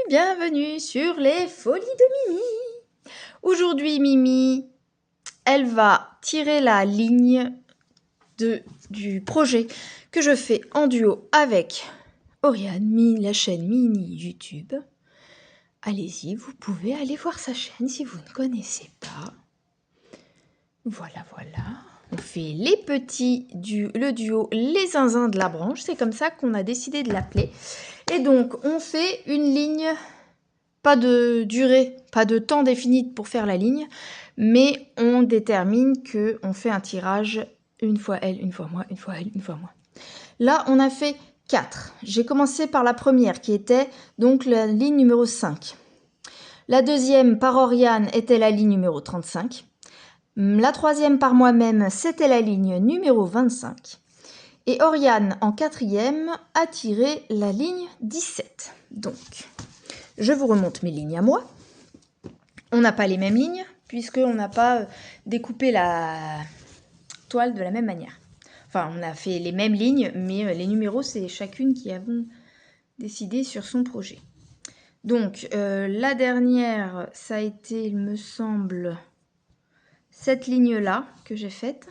bienvenue sur les folies de Mimi. Aujourd'hui, Mimi, elle va tirer la ligne du projet que je fais en duo avec Oriane, la chaîne Mini YouTube. Allez-y, vous pouvez aller voir sa chaîne si vous ne connaissez pas. Voilà. On fait les petits, le duo, les zinzins de la branche. C'est comme ça qu'on a décidé de l'appeler. Et donc, on fait une ligne, pas de durée, pas de temps défini pour faire la ligne, mais on détermine qu'on fait un tirage une fois elle, une fois moi, une fois elle, une fois moi. Là, on a fait 4. J'ai commencé par la première qui était donc la ligne numéro 5. La deuxième par Oriane était la ligne numéro 35. La troisième par moi-même, c'était la ligne numéro 25. Et Oriane, en quatrième, a tiré la ligne 17. Donc, je vous remonte mes lignes à moi. On n'a pas les mêmes lignes, puisqu'on n'a pas découpé la toile de la même manière. Enfin, on a fait les mêmes lignes, mais les numéros, c'est chacune qui avons décidé sur son projet. Donc, la dernière, ça a été, il me semble, cette ligne-là que j'ai faite.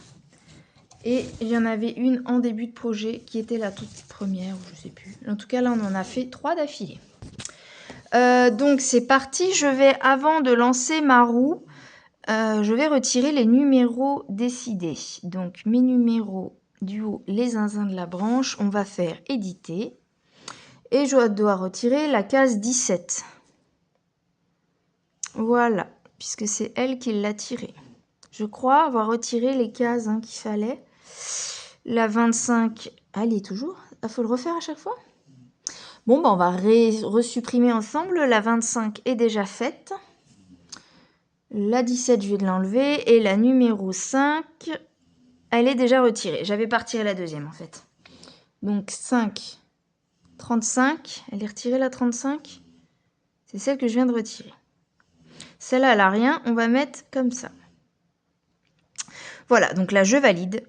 Et il y en avait une en début de projet qui était la toute première, ou je sais plus. En tout cas, là, on en a fait 3 d'affilée. Donc, c'est parti. Je vais, avant de lancer ma roue, je vais retirer les numéros décidés. Donc, mes numéros du haut, les zinzins de la branche, on va faire éditer. Et je dois retirer la case 17. Voilà, puisque c'est elle qui l'a tiré. Je crois avoir retiré les cases qu'il fallait. La 25, elle y est toujours. Il faut le refaire à chaque fois. Bon, on va resupprimer ensemble. La 25 est déjà faite. La 17, je vais l'enlever. Et la numéro 5, elle est déjà retirée. J'avais pas retiré la deuxième, en fait. Donc, 5, 35. Elle est retirée, la 35. C'est celle que je viens de retirer. Celle-là, elle n'a rien. On va mettre comme ça. Voilà, donc là, je valide.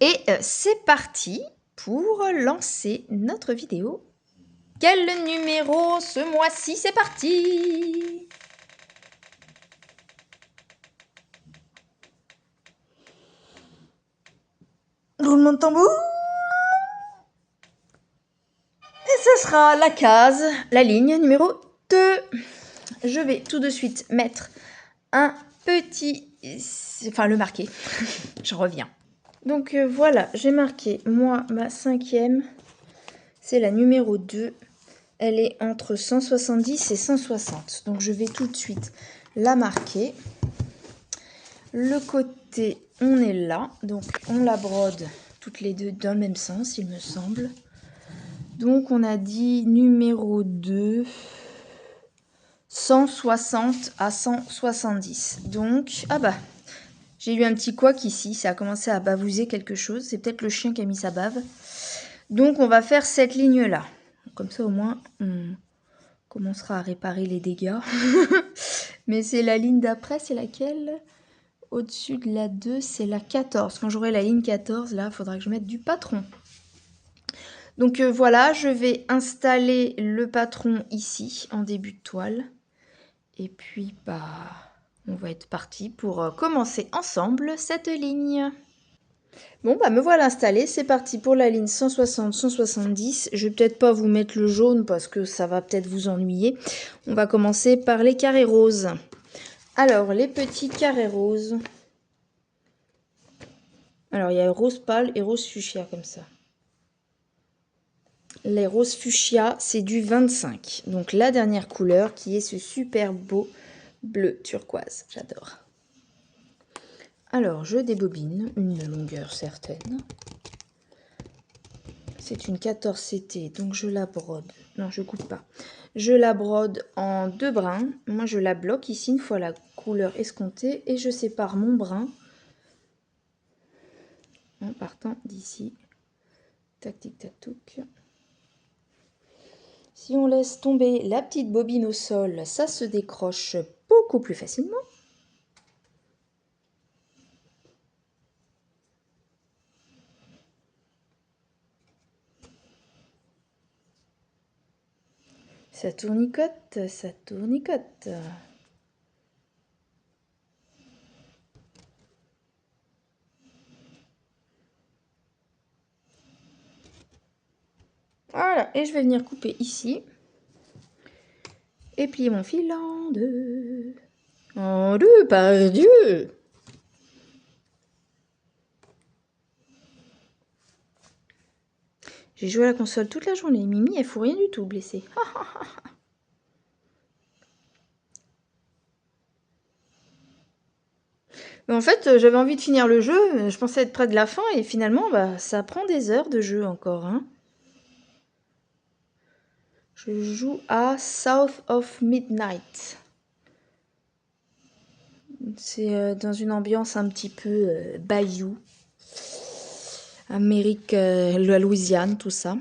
Et c'est parti pour lancer notre vidéo. Quel numéro ce mois-ci? C'est parti! Roulement de tambour. Et ce sera la case, la ligne numéro 2. Je vais tout de suite mettre un petit... Enfin, le marquer. Je reviens. Donc voilà, j'ai marqué, moi, ma 5e. C'est la numéro 2. Elle est entre 170 et 160. Donc je vais tout de suite la marquer. Le côté, on est là. Donc on la brode toutes les deux dans le même sens, il me semble. Donc on a dit numéro 2, 160 à 170. Donc, j'ai eu un petit couac ici. Ça a commencé à bavouser quelque chose. C'est peut-être le chien qui a mis sa bave. Donc on va faire cette ligne-là. Comme ça au moins, on commencera à réparer les dégâts. Mais c'est la ligne d'après, c'est laquelle? Au-dessus de la 2, c'est la 14. Quand j'aurai la ligne 14, là, il faudra que je mette du patron. Donc voilà, je vais installer le patron ici, en début de toile. Et puis, on va être parti pour commencer ensemble cette ligne. Bon, me voilà installé. C'est parti pour la ligne 160-170. Je vais peut-être pas vous mettre le jaune parce que ça va peut-être vous ennuyer. On va commencer par les carrés roses. Alors, les petits carrés roses. Alors, il y a rose pâle et rose fuchsia comme ça. Les roses fuchsia, c'est du 25. Donc, la dernière couleur qui est ce super beau bleu turquoise. J'adore. Alors, je débobine une longueur certaine. C'est une 14 CT, donc je la brode. Non, je coupe pas. Je la brode en 2 brins. Moi, je la bloque ici une fois la couleur escomptée et je sépare mon brin en partant d'ici. Tac, tic, tac, touc. Si on laisse tomber la petite bobine au sol, ça se décroche beaucoup plus facilement. Ça tournicote, ça tournicote. Voilà, et je vais venir couper ici. Et plier mon fil en deux. En deux, par Dieu! J'ai joué à la console toute la journée. Mimi, elle fout rien du tout blessée. Mais en fait, j'avais envie de finir le jeu. Je pensais être près de la fin et finalement, bah, ça prend des heures de jeu encore. Hein. Je joue à South of Midnight. C'est dans une ambiance un petit peu bayou. Amérique, la Louisiane, tout ça.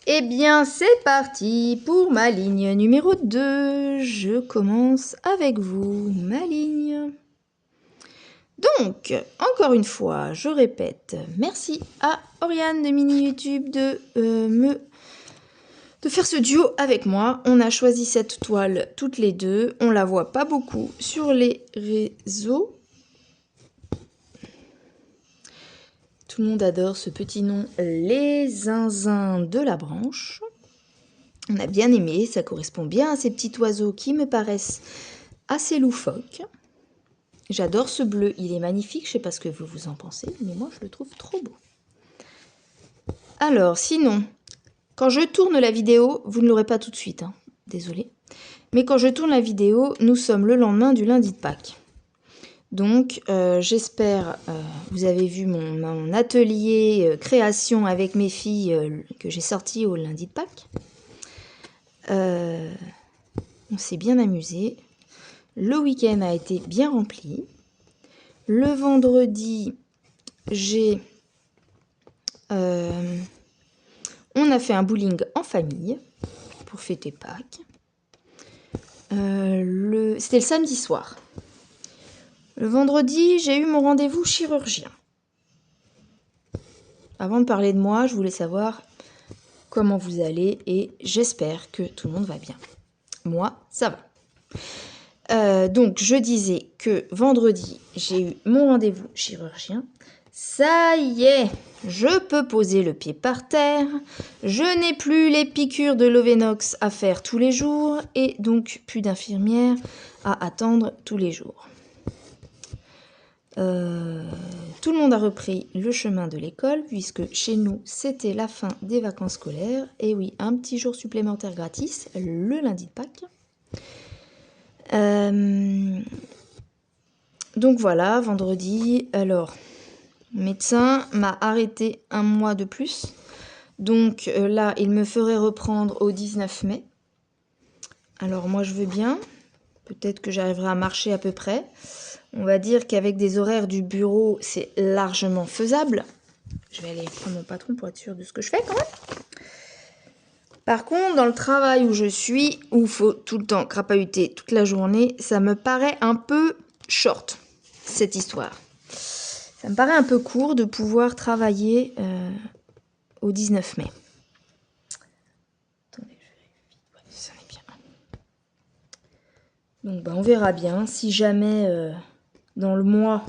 Eh bien, c'est parti pour ma ligne numéro 2. Je commence avec vous, ma ligne. Donc, encore une fois, je répète, merci à Oriane de Mini YouTube de faire ce duo avec moi. On a choisi cette toile toutes les deux. On la voit pas beaucoup sur les réseaux. Tout le monde adore ce petit nom, les zinzins de la branche. On a bien aimé, ça correspond bien à ces petits oiseaux qui me paraissent assez loufoques. J'adore ce bleu, il est magnifique, je sais pas ce que vous en pensez, mais moi je le trouve trop beau. Alors, sinon, quand je tourne la vidéo, vous ne l'aurez pas tout de suite, hein, désolé. Mais quand je tourne la vidéo, nous sommes le lendemain du lundi de Pâques. Donc, j'espère, vous avez vu mon atelier création avec mes filles que j'ai sorti au lundi de Pâques. On s'est bien amusé. Le week-end a été bien rempli. Le vendredi, on a fait un bowling en famille pour fêter Pâques. C'était le samedi soir. Le vendredi, j'ai eu mon rendez-vous chirurgien. Avant de parler de moi, je voulais savoir comment vous allez et j'espère que tout le monde va bien. Moi, ça va. Donc, je disais que vendredi, j'ai eu mon rendez-vous chirurgien. Ça y est, je peux poser le pied par terre. Je n'ai plus les piqûres de Lovenox à faire tous les jours et donc plus d'infirmières à attendre tous les jours. Tout le monde a repris le chemin de l'école puisque chez nous c'était la fin des vacances scolaires. Et oui, un petit jour supplémentaire gratis le lundi de Pâques. Donc voilà, vendredi. Alors, le médecin m'a arrêté un mois de plus. Donc là, il me ferait reprendre au 19 mai. Alors moi je veux bien. Peut-être que j'arriverai à marcher à peu près. On va dire qu'avec des horaires du bureau, c'est largement faisable. Je vais aller prendre mon patron pour être sûr de ce que je fais quand même. Par contre, dans le travail où je suis, où il faut tout le temps crapahuter toute la journée, ça me paraît un peu short, cette histoire. Ça me paraît un peu court de pouvoir travailler au 19 mai. Attendez, je vérifie. Ouais, ça est bien. Donc, on verra bien. Si jamais... dans le mois,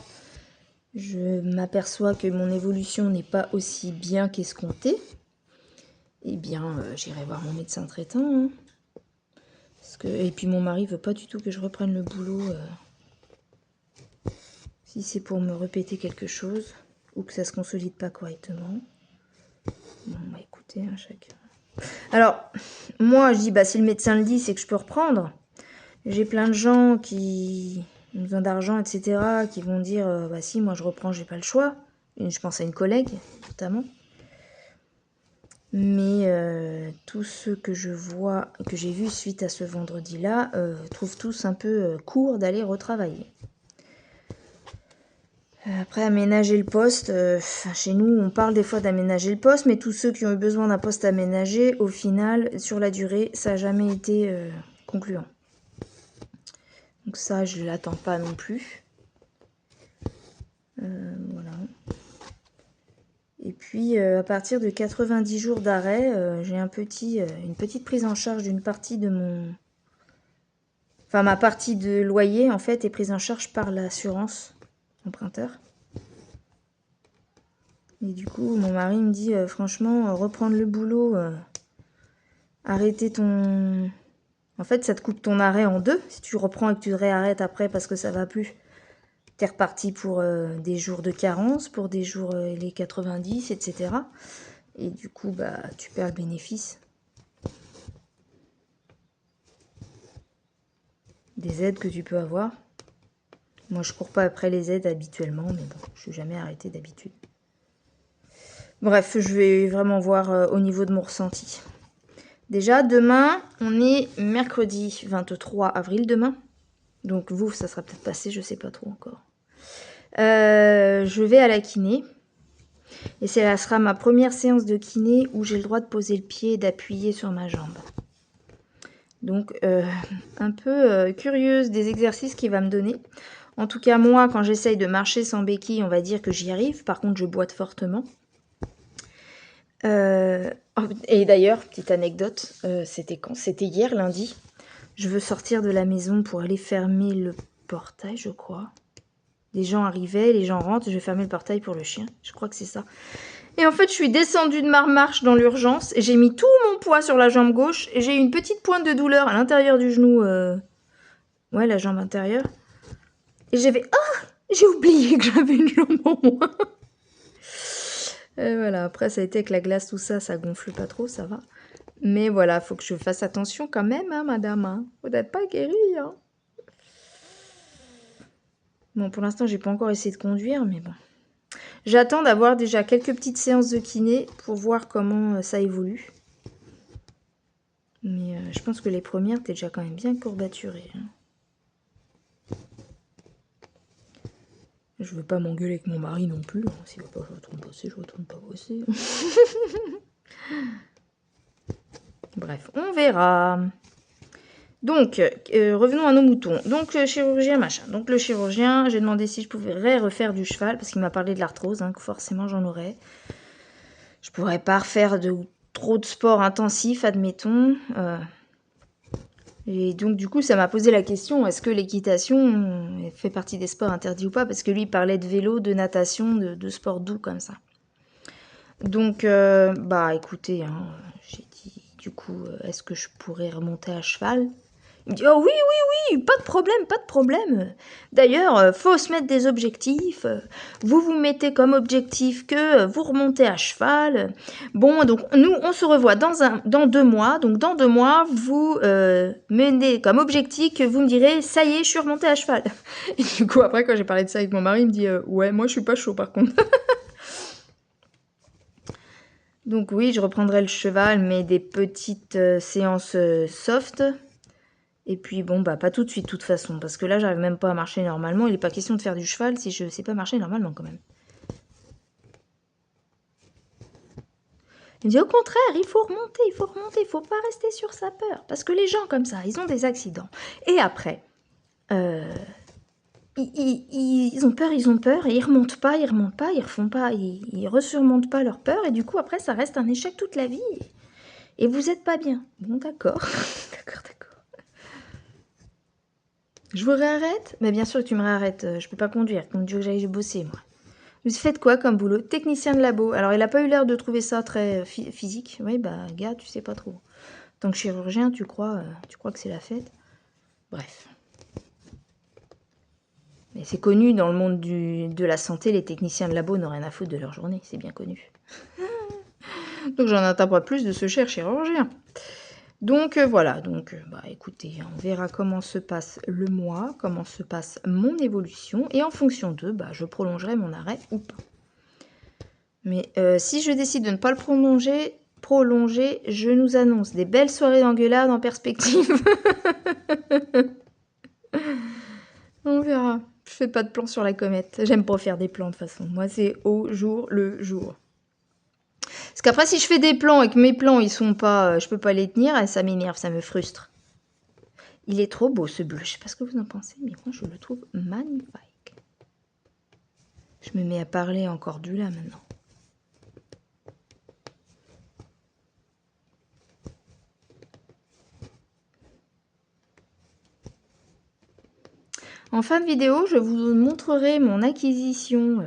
je m'aperçois que mon évolution n'est pas aussi bien qu'escompté, eh bien, j'irai voir mon médecin traitant. Hein. Et puis mon mari veut pas du tout que je reprenne le boulot si c'est pour me répéter quelque chose ou que ça se consolide pas correctement. Bon, bah écoutez, hein, chacun. Alors, moi, je dis, bah si le médecin le dit, c'est que je peux reprendre. J'ai plein de gens qui ont besoin d'argent, etc., qui vont dire bah si, moi je reprends, j'ai pas le choix. Et je pense à une collègue, notamment. Mais tous ceux que je vois, que j'ai vus suite à ce vendredi-là, trouvent tous un peu court d'aller retravailler. Après, aménager le poste, chez nous, on parle des fois d'aménager le poste, mais tous ceux qui ont eu besoin d'un poste aménagé, au final, sur la durée, ça n'a jamais été concluant. Donc ça, je ne l'attends pas non plus. Voilà. Et puis, à partir de 90 jours d'arrêt, j'ai une petite prise en charge d'une partie de mon... Enfin, ma partie de loyer, en fait, est prise en charge par l'assurance emprunteur. Et du coup, mon mari me dit, franchement, reprendre le boulot, arrêter ton... En fait, ça te coupe ton arrêt en deux. Si tu reprends et que tu réarrêtes après parce que ça va plus, t'es reparti pour des jours de carence, pour des jours les 90, etc. Et du coup, bah, tu perds le bénéfice des aides que tu peux avoir. Moi, je cours pas après les aides habituellement, mais bon, je suis jamais arrêtée d'habitude. Bref, je vais vraiment voir au niveau de mon ressenti. Déjà, demain, on est mercredi 23 avril demain. Donc vous, ça sera peut-être passé, je sais pas trop encore. Je vais à la kiné. Et ça sera ma première séance de kiné où j'ai le droit de poser le pied et d'appuyer sur ma jambe. Donc, un peu curieuse des exercices qu'il va me donner. En tout cas, moi, quand j'essaye de marcher sans béquille, on va dire que j'y arrive. Par contre, je boite fortement. Et d'ailleurs, petite anecdote, c'était quand? C'était hier, lundi. Je veux sortir de la maison pour aller fermer le portail, je crois. Les gens arrivaient, les gens rentrent, je vais fermer le portail pour le chien. Je crois que c'est ça. Et en fait, je suis descendue de ma marche dans l'urgence et j'ai mis tout mon poids sur la jambe gauche et j'ai eu une petite pointe de douleur à l'intérieur du genou. Ouais, la jambe intérieure. Et j'avais... Ah, j'ai oublié que j'avais une jambe en moins. Et voilà, après ça a été avec la glace, tout ça, ça gonfle pas trop, ça va. Mais voilà, faut que je fasse attention quand même, hein, madame. Hein. Vous n'êtes pas guérie, hein. Bon, pour l'instant, j'ai pas encore essayé de conduire, mais bon. J'attends d'avoir déjà quelques petites séances de kiné pour voir comment ça évolue. Mais je pense que les premières, t'es déjà quand même bien courbaturée. Hein. Je veux pas m'engueuler avec mon mari non plus. Hein. S'il veut pas que je retourne bosser, je retourne pas bosser. Bref, on verra. Donc, revenons à nos moutons. Donc, chirurgien, machin. Donc, le chirurgien, j'ai demandé si je pouvais refaire du cheval, parce qu'il m'a parlé de l'arthrose, hein, que forcément j'en aurais. Je pourrais pas refaire trop de sport intensif, admettons. Et donc, du coup, ça m'a posé la question, est-ce que l'équitation fait partie des sports interdits ou pas? Parce que lui, il parlait de vélo, de natation, de sport doux comme ça. Donc, bah, écoutez, hein, j'ai dit, du coup, est-ce que je pourrais remonter à cheval? Il me dit, oh oui, oui, oui, pas de problème, pas de problème. D'ailleurs, faut se mettre des objectifs. Vous vous mettez comme objectif que vous remontez à cheval. Bon, donc nous, on se revoit dans 2 mois. Donc dans 2 mois, vous menez comme objectif que vous me direz, ça y est, je suis remontée à cheval. Et du coup, après, quand j'ai parlé de ça avec mon mari, il me dit, ouais, moi, je suis pas chaud par contre. Donc oui, je reprendrai le cheval, mais des petites séances soft. Et puis bon, bah pas tout de suite, de toute façon, parce que là, j'arrive même pas à marcher normalement. Il n'est pas question de faire du cheval si je sais pas marcher normalement quand même. Il me dit au contraire, il faut remonter, il faut pas rester sur sa peur. Parce que les gens comme ça, ils ont des accidents. Et après, ils ont peur, et ils remontent pas, ils refont pas, ils resurmontent pas leur peur. Et du coup, après, ça reste un échec toute la vie. Et vous êtes pas bien. Bon, d'accord. D'accord. Je vous réarrête? Mais bien sûr que tu me réarrêtes. Je peux pas conduire. Comme Dieu que j'aille bosser, moi. Vous faites quoi comme boulot? Technicien de labo. Alors, il a pas eu l'air de trouver ça très physique. Oui, bah, gars, tu sais pas trop. Tant que chirurgien, tu crois que c'est la fête? Bref. Mais c'est connu dans le monde de la santé, les techniciens de labo n'ont rien à foutre de leur journée. C'est bien connu. Donc, j'en attends pas plus de ce cher chirurgien. Donc voilà, donc bah écoutez, on verra comment se passe le mois, comment se passe mon évolution, et en fonction d'eux, bah je prolongerai mon arrêt ou pas. Mais si je décide de ne pas le prolonger, je nous annonce des belles soirées d'engueulade en perspective. On verra. Je fais pas de plan sur la comète. J'aime pas faire des plans de toute façon. Moi, c'est au jour le jour. Parce qu'après, si je fais des plans et que mes plans, ils sont pas... je peux pas les tenir, ça m'énerve, ça me frustre. Il est trop beau, ce bleu. Je sais pas ce que vous en pensez, mais moi, je le trouve magnifique. Je me mets à parler encore du là, maintenant. En fin de vidéo, je vous montrerai mon acquisition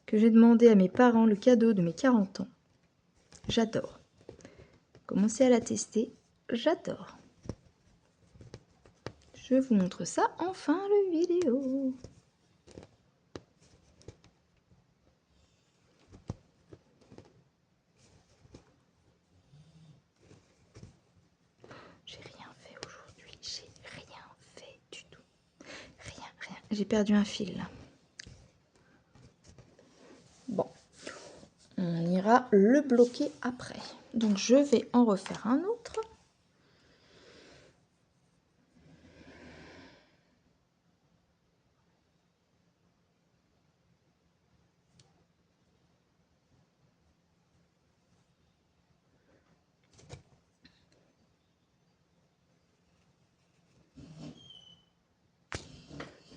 que j'ai demandé à mes parents, le cadeau de mes 40 ans. J'adore. Commencez à la tester, j'adore. Je vous montre ça en fin de vidéo. J'ai rien fait aujourd'hui, j'ai rien fait du tout. Rien. J'ai perdu un fil là. Bon, on ira le bloquer après. Donc je vais en refaire un autre.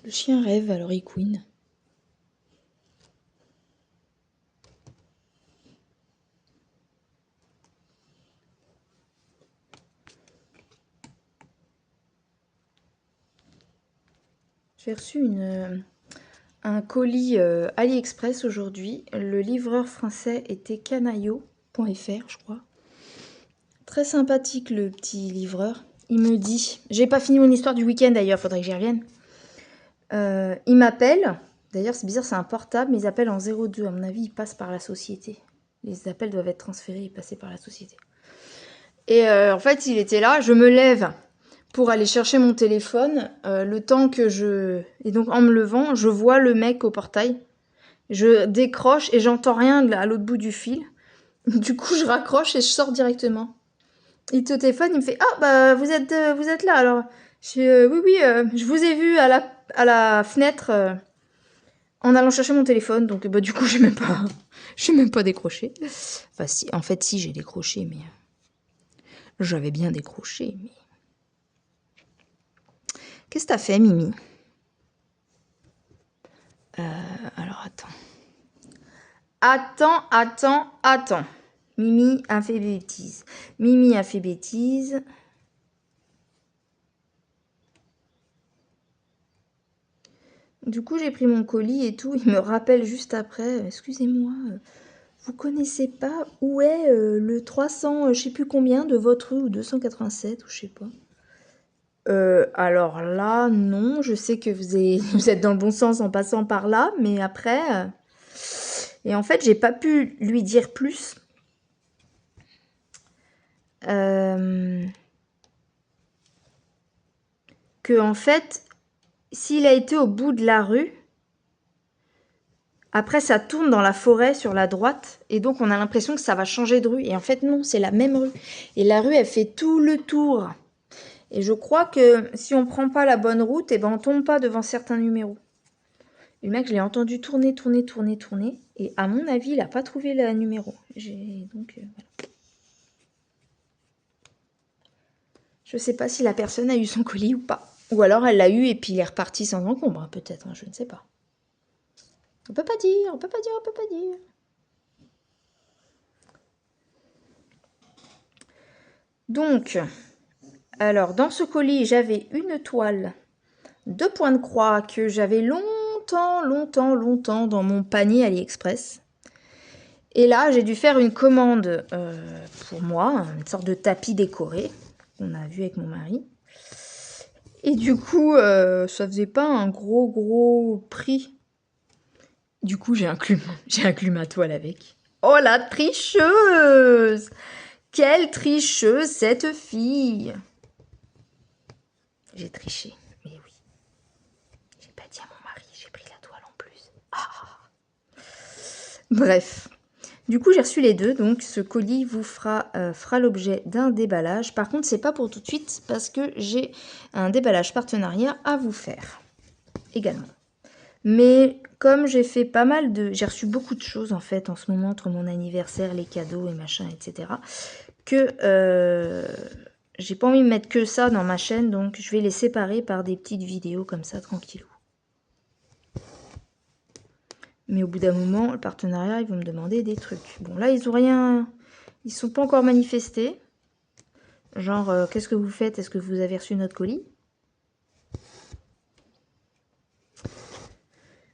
Le chien rêve, alors il couine. J'ai reçu un colis AliExpress aujourd'hui. Le livreur français était canaillot.fr, je crois. Très sympathique le petit livreur. Il me dit, j'ai pas fini mon histoire du week-end d'ailleurs, faudrait que j'y revienne. Il m'appelle, d'ailleurs c'est bizarre, c'est un portable, mais ils appellent en 02. À mon avis, ils passent par la société. Les appels doivent être transférés et passer par la société. Et en fait, il était là, je me lève pour aller chercher mon téléphone, le temps que je... Et donc en me levant, je vois le mec au portail. Je décroche et j'entends rien à l'autre bout du fil. Du coup, je raccroche et je sors directement. Il te téléphone, il me fait « Ah, bah, vous êtes là, alors. » Je dis oui, je vous ai vu à la fenêtre en allant chercher mon téléphone. » Donc, bah, du coup, j'ai même pas décroché. Enfin, si, en fait, si, j'ai décroché, mais... J'avais bien décroché, mais... Qu'est-ce que t'as fait, Mimi? Alors, attends. Mimi a fait bêtise. Du coup, j'ai pris mon colis et tout. Il me rappelle juste après. Excusez-moi, vous connaissez pas où est le 300, je sais plus combien de votre rue, ou 287, ou je sais pas. Alors là, non. Je sais que vous êtes dans le bon sens en passant par là, mais après... Et en fait, j'ai pas pu lui dire plus. Que en fait, s'il a été au bout de la rue, après ça tourne dans la forêt sur la droite, et donc on a l'impression que ça va changer de rue. Et en fait non, c'est la même rue. Et la rue, elle fait tout le tour. Et je crois que si on prend pas la bonne route, et ben on tombe pas devant certains numéros. Et le mec, je l'ai entendu tourner. Et à mon avis, il a pas trouvé le numéro. Donc, voilà. Je sais pas si la personne a eu son colis ou pas. Ou alors elle l'a eu et puis il est reparti sans encombre, peut-être, hein, je ne sais pas. On peut pas dire. Donc, alors dans ce colis, j'avais une toile de points de croix que j'avais longtemps dans mon panier AliExpress. Et là, j'ai dû faire une commande pour moi, une sorte de tapis décoré qu'on a vu avec mon mari. Et du coup, ça faisait pas un gros prix. Du coup, j'ai inclus ma toile avec. Oh la tricheuse! Quelle tricheuse cette fille! J'ai triché, mais oui. J'ai pas dit à mon mari, j'ai pris la toile en plus. Ah. Bref. Du coup, j'ai reçu les deux, donc ce colis vous fera l'objet d'un déballage. Par contre, c'est pas pour tout de suite parce que j'ai un déballage partenariat à vous faire également. Mais comme j'ai fait pas mal de... J'ai reçu beaucoup de choses en fait en ce moment entre mon anniversaire, les cadeaux et machin, etc. Que j'ai pas envie de mettre que ça dans ma chaîne, donc je vais les séparer par des petites vidéos comme ça, tranquillou. Mais au bout d'un moment, le partenariat, ils vont me demander des trucs. Bon, là, ils ont rien... Ils sont pas encore manifestés. Genre, qu'est-ce que vous faites? Est-ce que vous avez reçu notre colis?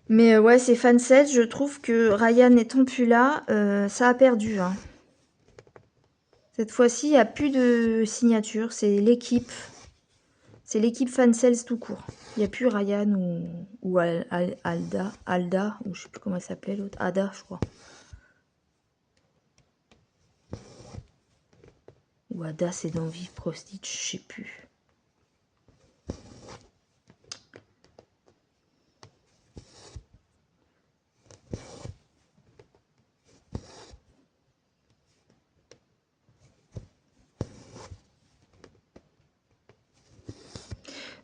Mais ouais, ces fansets, je trouve que Ryan n'étant plus là, ça a perdu. Hein. Cette fois-ci, il n'y a plus de signature, c'est l'équipe. C'est l'équipe fansels tout court. Il n'y a plus Ryan ou Alda, ou je sais plus comment elle s'appelait l'autre. Ada, je crois. Ou Ada, c'est dans Vive Prostitch, je sais plus.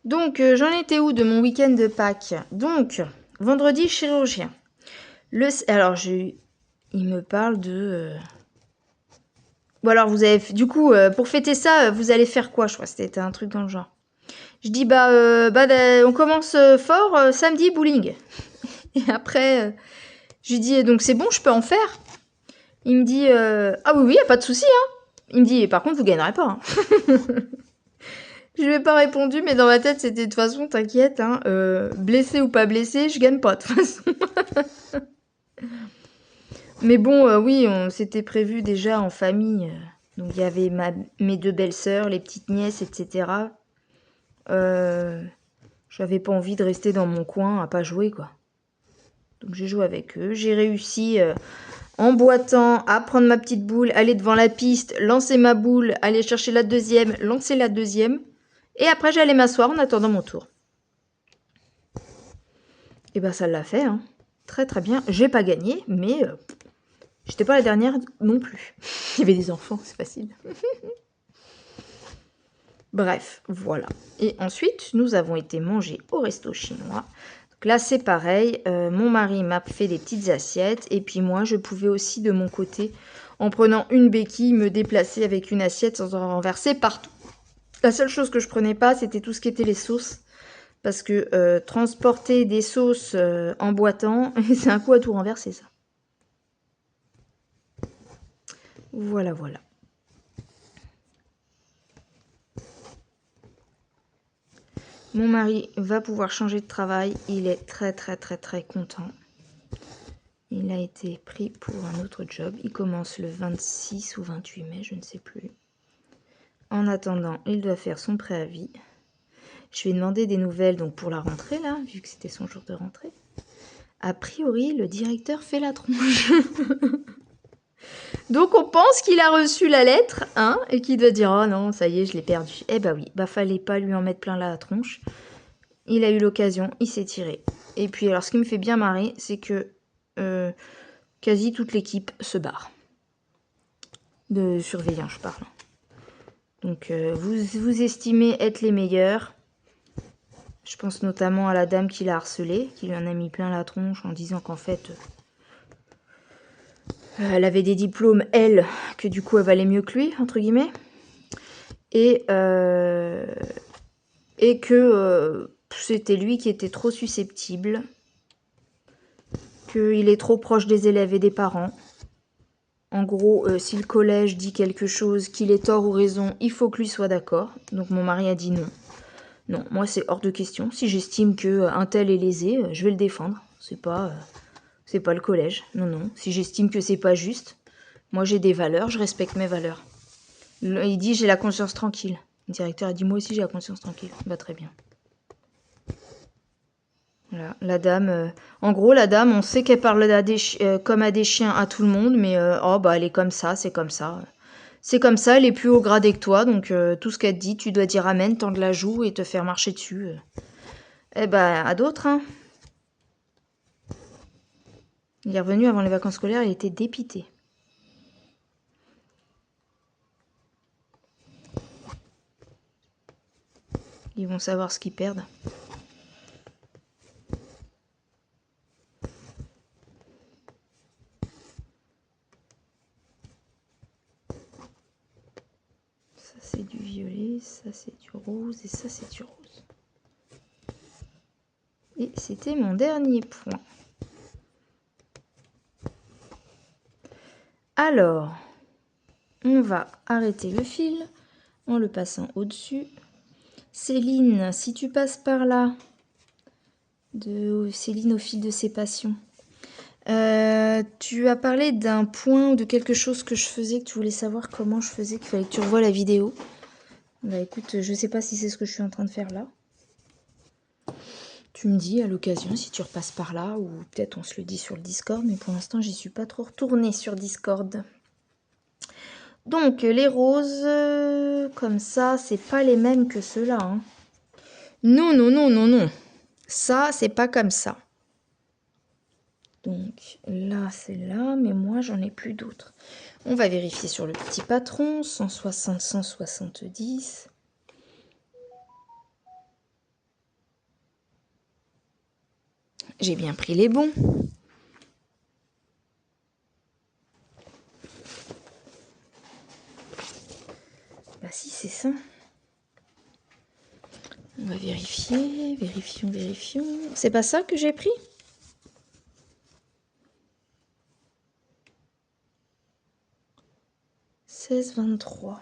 Donc, j'en étais où de mon week-end de Pâques? Donc, vendredi, chirurgien. Alors, il me parle de... Bon, alors, vous avez... Du coup, pour fêter ça, vous allez faire quoi? Je crois que c'était un truc dans le genre. Je dis, on commence fort, samedi, bowling. Et après, je lui dis, donc c'est bon, je peux en faire? Il me dit, ah oui, y a pas de souci, hein. Il me dit, par contre, vous gagnerez pas. Hein. Je lui ai pas répondu, mais dans ma tête, c'était de toute façon, t'inquiète, hein, blessé ou pas blessé, je gagne pas, de toute façon. Mais bon, oui, on s'était prévu déjà en famille. Donc, il y avait mes deux belles-sœurs, les petites nièces, etc. J'avais pas envie de rester dans mon coin à pas jouer, quoi. Donc, j'ai joué avec eux. J'ai réussi, en boitant, à prendre ma petite boule, aller devant la piste, lancer ma boule, aller chercher la deuxième, lancer la deuxième. Et après, j'allais m'asseoir en attendant mon tour. Et ben, ça l'a fait, hein. Très très bien. J'ai pas gagné, mais j'étais pas la dernière non plus. Il y avait des enfants, c'est facile. Bref, voilà. Et ensuite, nous avons été manger au resto chinois. Donc là, c'est pareil. Mon mari m'a fait des petites assiettes. Et puis moi, je pouvais aussi, de mon côté, en prenant une béquille, me déplacer avec une assiette sans en renverser partout. La seule chose que je prenais pas, c'était tout ce qui était les sauces. Parce que transporter des sauces en boitant, c'est un coup à tout renverser, ça. Voilà, voilà. Mon mari va pouvoir changer de travail. Il est très, très, très, très content. Il a été pris pour un autre job. Il commence le 26 ou 28 mai, je ne sais plus. En attendant, il doit faire son préavis. Je lui ai demandé des nouvelles donc pour la rentrée, là, vu que c'était son jour de rentrée. A priori, le directeur fait la tronche. Donc on pense qu'il a reçu la lettre, hein, et qu'il doit dire « Oh non, ça y est, je l'ai perdu. » Eh bah oui, fallait pas lui en mettre plein la tronche. Il a eu l'occasion, il s'est tiré. Et puis alors, ce qui me fait bien marrer, c'est que quasi toute l'équipe se barre. De surveillants, je parle. Donc vous estimez être les meilleurs. Je pense notamment à la dame qui l'a harcelé, qui lui en a mis plein la tronche en disant qu'en fait... elle avait des diplômes, elle, que du coup elle valait mieux que lui, entre guillemets. Et que c'était lui qui était trop susceptible, qu'il est trop proche des élèves et des parents. En gros, si le collège dit quelque chose, qu'il ait tort ou raison, il faut que lui soit d'accord. Donc mon mari a dit non. Non, moi c'est hors de question. Si j'estime qu'un tel est lésé, je vais le défendre. C'est pas le collège. Non, non. Si j'estime que c'est pas juste, moi j'ai des valeurs, je respecte mes valeurs. Il dit j'ai la conscience tranquille. Le directeur a dit moi aussi j'ai la conscience tranquille. Bah très bien. Voilà, la dame, en gros la dame, on sait qu'elle parle comme à des chiens à tout le monde, mais elle est comme ça, c'est comme ça. C'est comme ça, elle est plus haut gradé que toi, donc tout ce qu'elle te dit, tu dois dire amen, tendre la joue et te faire marcher dessus. Eh ben, à d'autres, hein. Il est revenu avant les vacances scolaires, il était dépité. Ils vont savoir ce qu'ils perdent. Ça c'est du violet, ça c'est du rose et ça c'est du rose. Et c'était mon dernier point. Alors, on va arrêter le fil en le passant au-dessus. Céline, si tu passes par là, de Céline au fil de ses passions. Tu as parlé d'un point ou de quelque chose que je faisais, que tu voulais savoir comment je faisais, qu'il fallait que tu revoies la vidéo. Bah écoute, je sais pas si c'est ce que je suis en train de faire là. Tu me dis à l'occasion si tu repasses par là, ou peut-être on se le dit sur le Discord, mais pour l'instant j'y suis pas trop retournée sur Discord. Donc les roses, comme ça, c'est pas les mêmes que ceux-là. Hein. Non, non, non, non, non. Ça, c'est pas comme ça. Donc là, c'est là, mais moi, j'en ai plus d'autres. On va vérifier sur le petit patron, 160, 170. J'ai bien pris les bons. Bah si, c'est ça. On va vérifier, vérifions, vérifions. C'est pas ça que j'ai pris? « 16,23 ».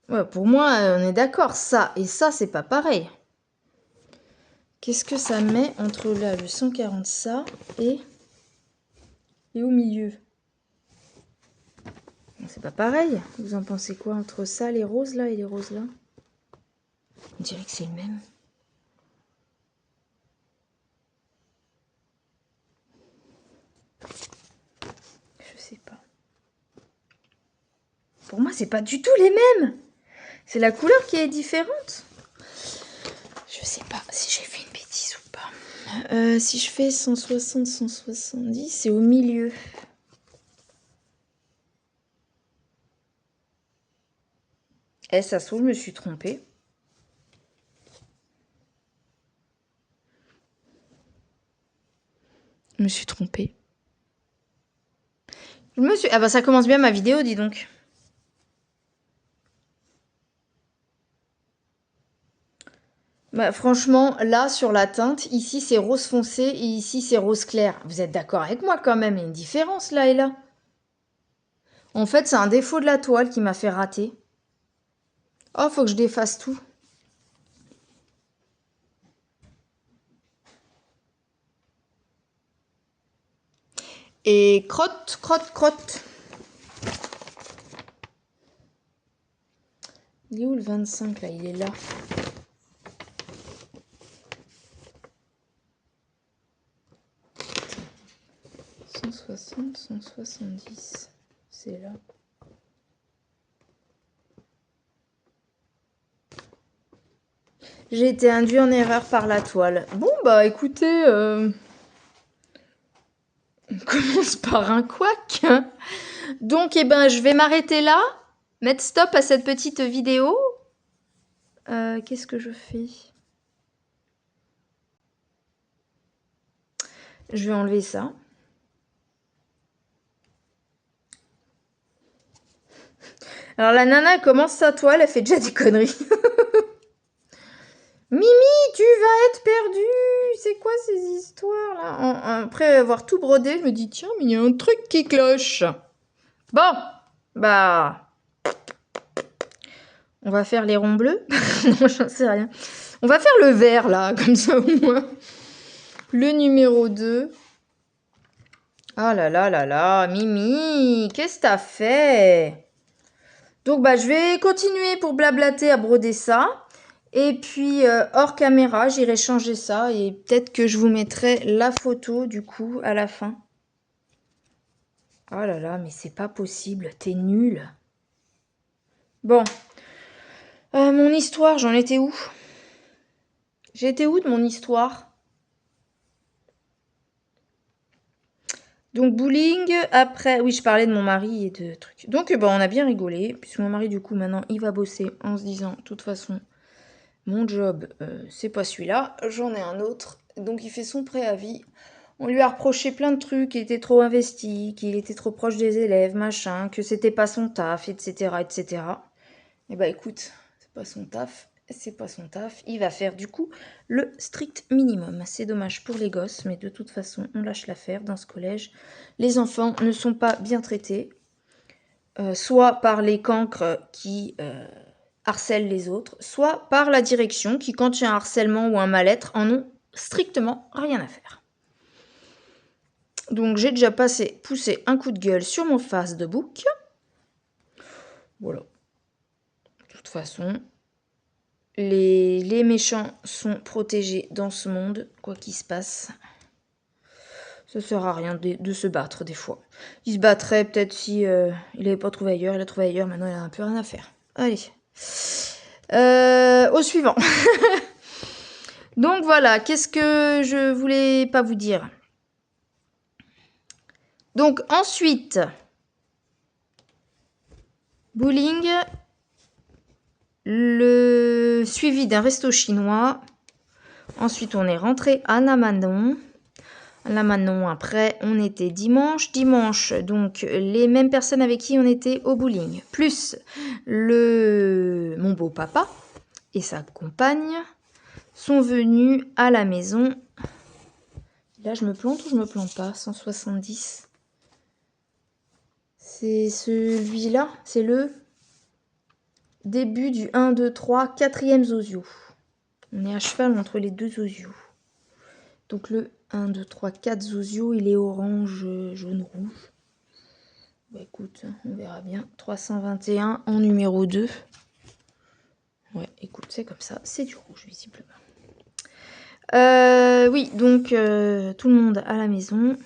Ouais, pour moi, on est d'accord. Ça et ça, c'est pas pareil. Qu'est-ce que ça met entre là, le 140, ça, et au milieu? C'est pas pareil. Vous en pensez quoi entre ça, les roses là, et les roses là? On dirait que c'est le même. Je sais pas. Pour moi, c'est pas du tout les mêmes. C'est la couleur qui est différente. Je sais pas si j'ai fait une bêtise ou pas. Si je fais 160, 170, c'est au milieu. Eh, ça se trouve, je me suis trompée. Je me suis trompée. Ah bah ça commence bien ma vidéo, dis donc. Bah, franchement, là, sur la teinte, ici, c'est rose foncé et ici, c'est rose clair. Vous êtes d'accord avec moi quand même, il y a une différence là et là. En fait, c'est un défaut de la toile qui m'a fait rater. Oh, faut que je défasse tout. Et crotte, crotte, crotte. Il est où le 25 là? Il est là. « 160, 170. C'est là. J'ai été induit en erreur par la toile. Bon, bah écoutez, on commence par un couac. Donc, eh ben, je vais m'arrêter là. Mettre stop à cette petite vidéo. Qu'est-ce que je fais? Je vais enlever ça. Alors la nana elle commence sa toile, elle fait déjà des conneries. Mimi, tu vas être perdue. C'est quoi ces histoires là? Après avoir tout brodé, je me dis tiens, mais il y a un truc qui cloche. Bon, bah, on va faire les ronds bleus. Non, j'en sais rien. On va faire le vert là, comme ça au moins. Le numéro 2. Ah là là là là, Mimi, qu'est-ce que t'as fait? Donc bah je vais continuer pour blablater à broder ça. Et puis hors caméra, j'irai changer ça et peut-être que je vous mettrai la photo du coup à la fin. Oh là là, mais c'est pas possible, t'es nul. Bon, mon histoire, j'en étais où? J'étais où de mon histoire? Donc bowling, après, oui je parlais de mon mari et de trucs. Donc bon, on a bien rigolé, puisque mon mari du coup maintenant il va bosser en se disant, de toute façon, mon job c'est pas celui-là, j'en ai un autre. Donc il fait son préavis. On lui a reproché plein de trucs, qu'il était trop investi, qu'il était trop proche des élèves, machin, que c'était pas son taf, etc., etc. Et bah écoute, c'est pas son taf, c'est pas son taf. Il va faire du coup le strict minimum. C'est dommage pour les gosses, mais de toute façon, on lâche l'affaire dans ce collège. Les enfants ne sont pas bien traités. soit par les cancres qui harcèlent les autres, soit par la direction qui, quand il y a un harcèlement ou un mal-être, en ont strictement rien à faire. Donc j'ai déjà poussé un coup de gueule sur mon face de book. Voilà. De toute façon, les méchants sont protégés dans ce monde, quoi qu'il se passe. Ça sert à rien de se battre des fois. Il se battrait peut-être si il n'avait pas trouvé ailleurs, il a trouvé ailleurs, maintenant il a un peu rien à faire. Allez. Au suivant. Donc voilà, qu'est-ce que je voulais pas vous dire. Donc ensuite, bowling, le suivi d'un resto chinois. Ensuite, on est rentré à Namanon. Là maintenant, après, on était dimanche. Dimanche, donc les mêmes personnes avec qui on était au bowling. Plus mon beau-papa et sa compagne sont venus à la maison. Là, je me plante ou je me plante pas? 170. C'est celui-là. C'est le début du 1, 2, 3, 4e zozio. On est à cheval entre les deux zozio. Donc le 1, 2, 3, 4 zozio, il est orange, jaune, rouge. Bah écoute, on verra bien. 321 en numéro 2. Ouais, écoute, c'est comme ça. C'est du rouge, visiblement. Oui, donc tout le monde à la maison.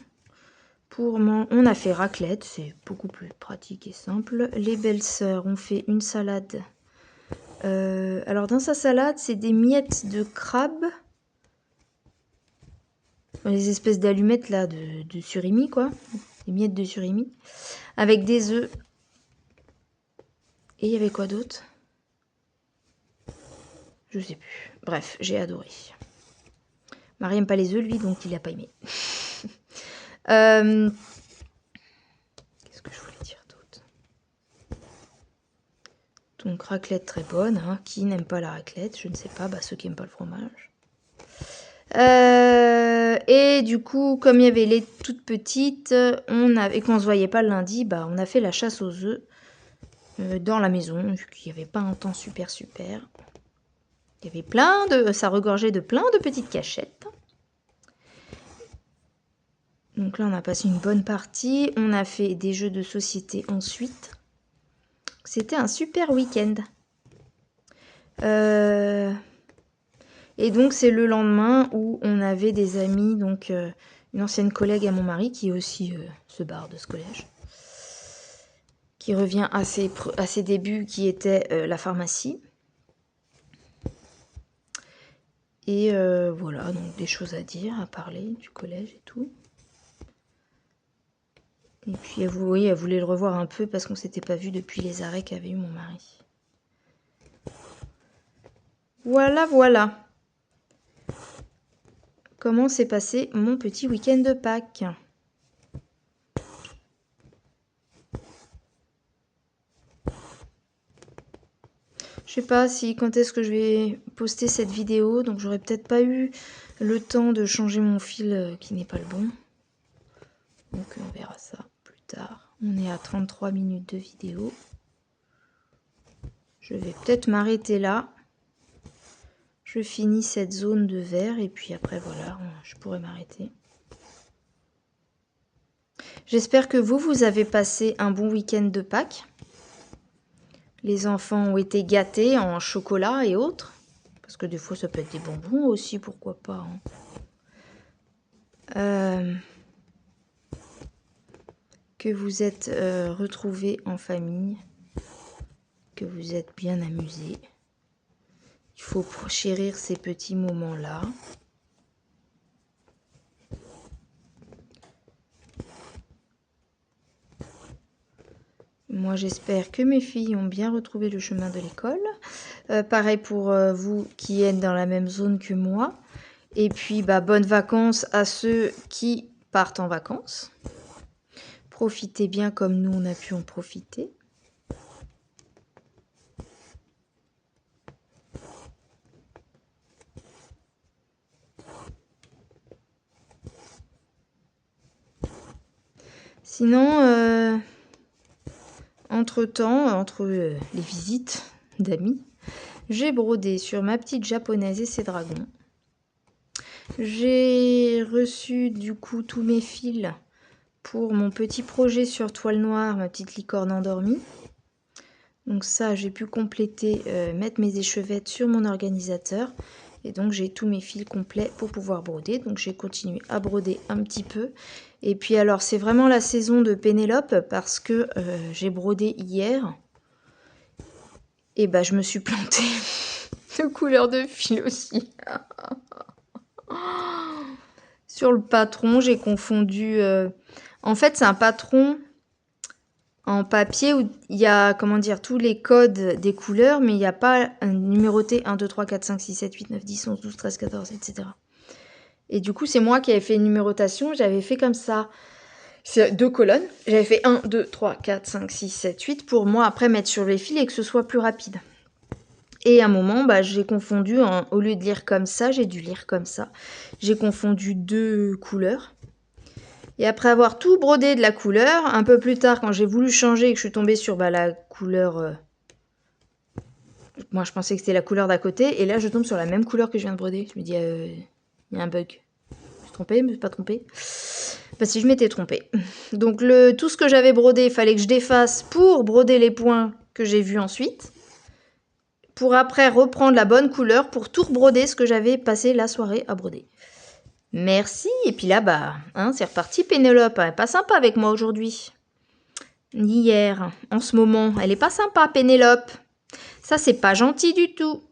On a fait raclette, c'est beaucoup plus pratique et simple. Les belles-sœurs ont fait une salade. Alors dans sa salade, c'est des miettes de crabe. Les espèces d'allumettes là de surimi, quoi. Des miettes de surimi. Avec des œufs. Et il y avait quoi d'autre? Je sais plus. Bref, j'ai adoré. Marie aime pas les œufs, lui, donc il a pas aimé. Qu'est-ce que je voulais dire d'autre? Donc raclette très bonne. Hein. Qui n'aime pas la raclette? Je ne sais pas. Bah, ceux qui n'aiment pas le fromage. Et du coup, comme il y avait les toutes petites, et qu'on se voyait pas le lundi, bah, on a fait la chasse aux œufs dans la maison, vu qu'il n'y avait pas un temps super. Il y avait ça regorgeait de plein de petites cachettes. Donc là, on a passé une bonne partie. On a fait des jeux de société ensuite. C'était un super week-end. Et donc, c'est le lendemain où on avait des amis, donc une ancienne collègue à mon mari qui aussi se barre de ce collège, qui revient à ses débuts, qui était la pharmacie. Et voilà, donc des choses à dire, à parler du collège et tout. Et puis, elle voulait le revoir un peu parce qu'on s'était pas vu depuis les arrêts qu'avait eu mon mari. Voilà, voilà. Comment s'est passé mon petit week-end de Pâques? Je sais pas quand est-ce que je vais poster cette vidéo, donc j'aurais peut-être pas eu le temps de changer mon fil qui n'est pas le bon. Donc on verra ça plus tard. On est à 33 minutes de vidéo. Je vais peut-être m'arrêter là. Je finis cette zone de vert et puis après voilà, je pourrai m'arrêter. J'espère que vous avez passé un bon week-end de Pâques. Les enfants ont été gâtés en chocolat et autres. Parce que des fois, ça peut être des bonbons aussi, pourquoi pas. Hein. Que vous êtes retrouvés en famille. Que vous êtes bien amusés. Il faut chérir ces petits moments-là. Moi, j'espère que mes filles ont bien retrouvé le chemin de l'école. Pareil pour vous qui êtes dans la même zone que moi. Et puis, bonnes vacances à ceux qui partent en vacances. Profitez bien comme nous, on a pu en profiter. Sinon, entre-temps, entre les visites d'amis, j'ai brodé sur ma petite japonaise et ses dragons. J'ai reçu du coup tous mes fils pour mon petit projet sur toile noire, ma petite licorne endormie. Donc ça, j'ai pu compléter, mettre mes échevettes sur mon organisateur. Et donc j'ai tous mes fils complets pour pouvoir broder. Donc j'ai continué à broder un petit peu. Et puis alors c'est vraiment la saison de Pénélope parce que j'ai brodé hier. Et bah je me suis plantée de couleur de fil aussi. Sur le patron, j'ai confondu... En fait, c'est un patron en papier où il y a, comment dire, tous les codes des couleurs, mais il n'y a pas un numéroté 1, 2, 3, 4, 5, 6, 7, 8, 9, 10, 11, 12, 13, 14, etc. Et du coup, c'est moi qui avais fait une numérotation. J'avais fait comme ça. C'est 2 colonnes. J'avais fait 1, 2, 3, 4, 5, 6, 7, 8 pour moi après mettre sur les fils et que ce soit plus rapide. Et à un moment, bah, j'ai confondu, au lieu de lire comme ça, j'ai dû lire comme ça. J'ai confondu 2 couleurs. Et après avoir tout brodé de la couleur, un peu plus tard, quand j'ai voulu changer et que je suis tombée sur la couleur... moi, je pensais que c'était la couleur d'à côté. Et là, je tombe sur la même couleur que je viens de broder. Je me dis, il y a un bug. Je suis trompée, mais pas trompée. Bah si, je m'étais trompée. Donc, tout ce que j'avais brodé, il fallait que je défasse pour broder les points que j'ai vus ensuite. Pour après reprendre la bonne couleur pour tout rebroder ce que j'avais passé la soirée à broder. Merci. Et puis là, bah, hein, c'est reparti. Pénélope, elle est pas sympa avec moi aujourd'hui. Hier, en ce moment, elle est pas sympa, Pénélope. Ça, c'est pas gentil du tout.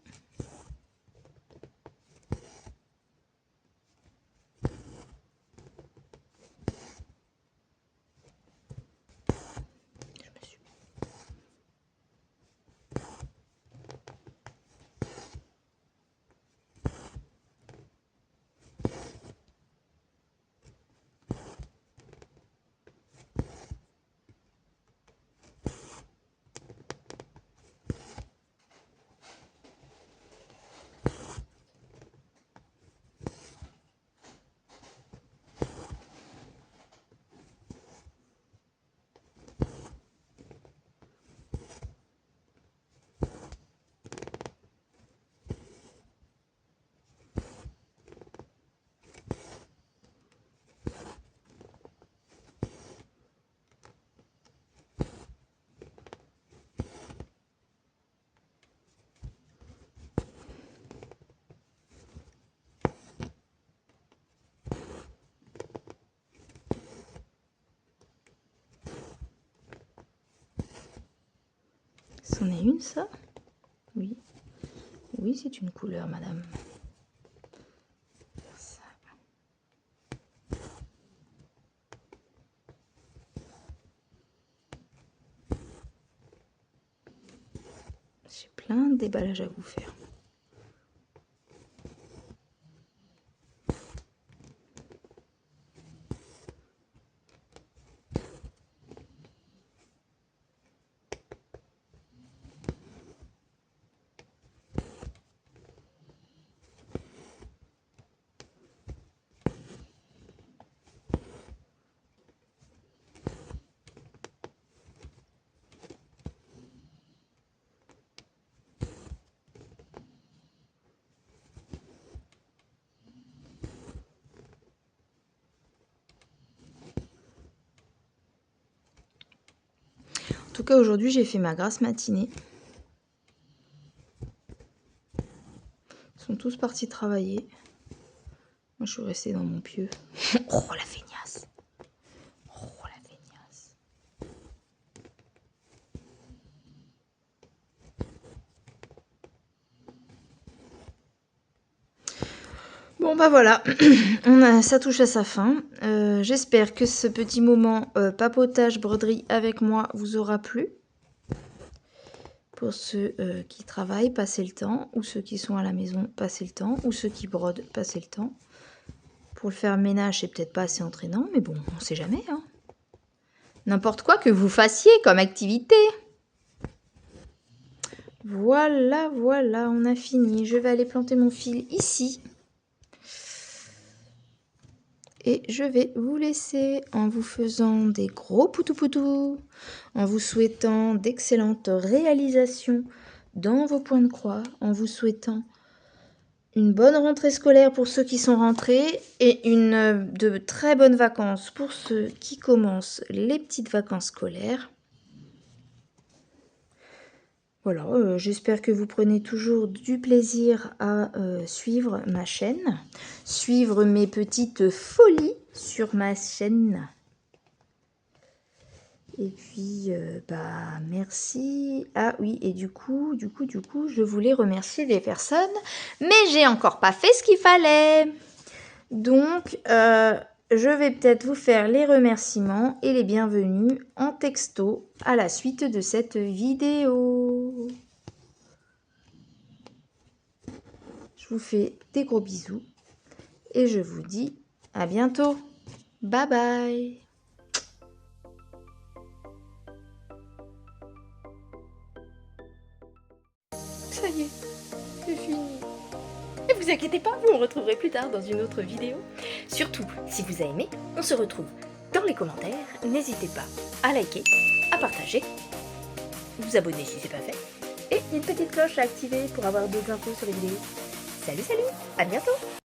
C'en est une, ça? Oui. Oui, c'est une couleur, madame. Ça. J'ai plein de déballages à vous faire. En tout cas, aujourd'hui, j'ai fait ma grasse matinée. Ils sont tous partis travailler. Moi, je suis restée dans mon pieu. Oh, la feignasse! Oh, la feignasse! Bon, bah voilà. Ça touche à sa fin. J'espère que ce petit moment papotage, broderie avec moi vous aura plu. Pour ceux qui travaillent, passez le temps. Ou ceux qui sont à la maison, passez le temps. Ou ceux qui brodent, passez le temps. Pour le faire ménage, c'est peut-être pas assez entraînant, mais bon, on sait jamais. Hein. N'importe quoi que vous fassiez comme activité. Voilà, voilà, on a fini. Je vais aller planter mon fil ici. Et je vais vous laisser en vous faisant des gros poutou-poutou, en vous souhaitant d'excellentes réalisations dans vos points de croix, en vous souhaitant une bonne rentrée scolaire pour ceux qui sont rentrés et de très bonnes vacances pour ceux qui commencent les petites vacances scolaires. Voilà, j'espère que vous prenez toujours du plaisir à suivre ma chaîne, suivre mes petites folies sur ma chaîne. Et puis, merci. Ah oui, et du coup, je voulais remercier les personnes, mais j'ai encore pas fait ce qu'il fallait. Donc, je vais peut-être vous faire les remerciements et les bienvenus en texto à la suite de cette vidéo. Je vous fais des gros bisous et je vous dis à bientôt. Bye bye. Ça y est, c'est fini. Ne vous inquiétez pas, vous me retrouverez plus tard dans une autre vidéo. Surtout, si vous avez aimé, on se retrouve dans les commentaires. N'hésitez pas à liker, à partager, vous abonner si c'est pas fait. Et une petite cloche à activer pour avoir d'autres infos sur les vidéos. Salut, à bientôt!